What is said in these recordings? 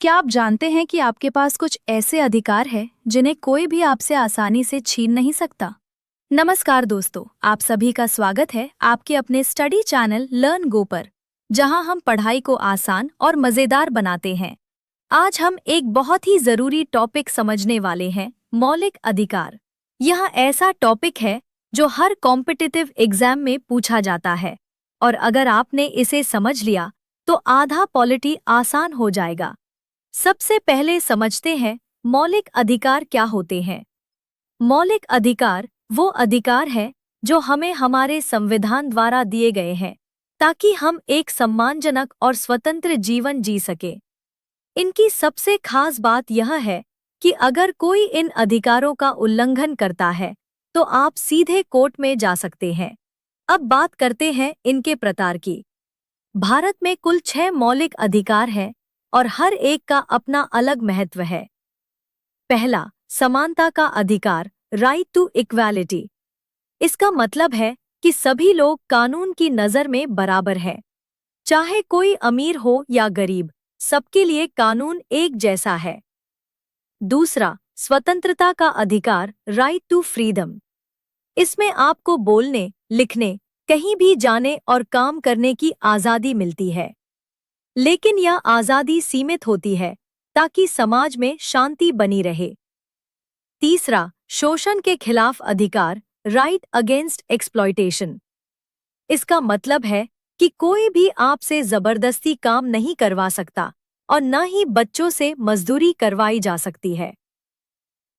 क्या आप जानते हैं कि आपके पास कुछ ऐसे अधिकार हैं जिन्हें कोई भी आपसे आसानी से छीन नहीं सकता? नमस्कार दोस्तों, आप सभी का स्वागत है आपके अपने स्टडी चैनल लर्न गो पर, जहां हम पढ़ाई को आसान और मजेदार बनाते हैं। आज हम एक बहुत ही जरूरी टॉपिक समझने वाले हैं, मौलिक अधिकार। यह ऐसा टॉपिक है जो हर कॉम्पिटिटिव एग्जाम में पूछा जाता है, और अगर आपने इसे समझ लिया तो आधा पॉलिटी आसान हो जाएगा। सबसे पहले समझते हैं मौलिक अधिकार क्या होते हैं। मौलिक अधिकार वो अधिकार है जो हमें हमारे संविधान द्वारा दिए गए हैं ताकि हम एक सम्मानजनक और स्वतंत्र जीवन जी सके। इनकी सबसे खास बात यह है कि अगर कोई इन अधिकारों का उल्लंघन करता है तो आप सीधे कोर्ट में जा सकते हैं। अब बात करते हैं इनके प्रकार की। भारत में कुल 6 मौलिक अधिकार हैं और हर एक का अपना अलग महत्व है। पहला, समानता का अधिकार, राइट टू इक्वालिटी। इसका मतलब है कि सभी लोग कानून की नज़र में बराबर हैं। चाहे कोई अमीर हो या गरीब, सबके लिए कानून एक जैसा है। दूसरा, स्वतंत्रता का अधिकार, राइट टू फ्रीडम। इसमें आपको बोलने, लिखने, कहीं भी जाने और काम करने की आज़ादी मिलती है, लेकिन यह आज़ादी सीमित होती है ताकि समाज में शांति बनी रहे। तीसरा, शोषण के खिलाफ अधिकार, राइट अगेंस्ट एक्सप्लॉयटेशन। इसका मतलब है कि कोई भी आपसे जबरदस्ती काम नहीं करवा सकता और न ही बच्चों से मजदूरी करवाई जा सकती है।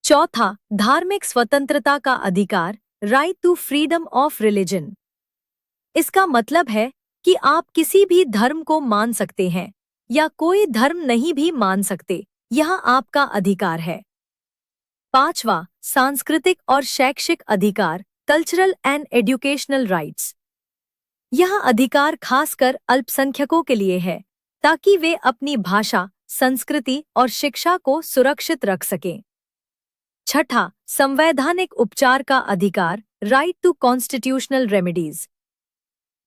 चौथा, धार्मिक स्वतंत्रता का अधिकार, right to freedom of religion. इसका मतलब है कि आप किसी भी धर्म को मान सकते हैं या कोई धर्म नहीं भी मान सकते, यह आपका अधिकार है। पांचवा, सांस्कृतिक और शैक्षिक अधिकार, कल्चरल एंड एजुकेशनल राइट्स। यह अधिकार खासकर अल्पसंख्यकों के लिए है ताकि वे अपनी भाषा, संस्कृति और शिक्षा को सुरक्षित रख सकें। छठा, संवैधानिक उपचार का अधिकार, राइट टू कॉन्स्टिट्यूशनल रेमेडीज।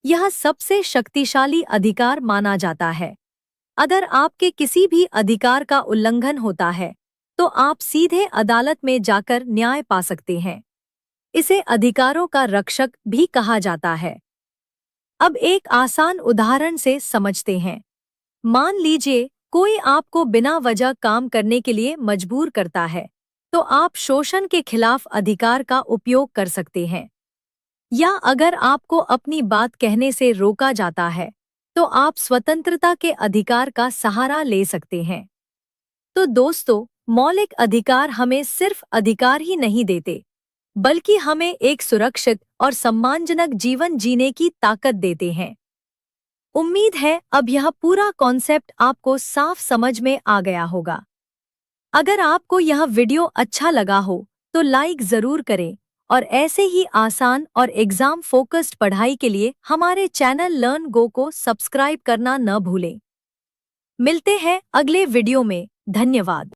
यह सबसे शक्तिशाली अधिकार माना जाता है। अगर आपके किसी भी अधिकार का उल्लंघन होता है तो आप सीधे अदालत में जाकर न्याय पा सकते हैं। इसे अधिकारों का रक्षक भी कहा जाता है। अब एक आसान उदाहरण से समझते हैं। मान लीजिए कोई आपको बिना वजह काम करने के लिए मजबूर करता है, तो आप शोषण के खिलाफ अधिकार का उपयोग कर सकते हैं। या अगर आपको अपनी बात कहने से रोका जाता है तो आप स्वतंत्रता के अधिकार का सहारा ले सकते हैं। तो दोस्तों, मौलिक अधिकार हमें सिर्फ अधिकार ही नहीं देते, बल्कि हमें एक सुरक्षित और सम्मानजनक जीवन जीने की ताकत देते हैं। उम्मीद है अब यह पूरा कॉन्सेप्ट आपको साफ समझ में आ गया होगा। अगर आपको यह वीडियो अच्छा लगा हो तो लाइक जरूर करें और ऐसे ही आसान और एग्जाम फोकस्ड पढ़ाई के लिए हमारे चैनल लर्न गो को सब्सक्राइब करना न भूलें। मिलते हैं अगले वीडियो में। धन्यवाद।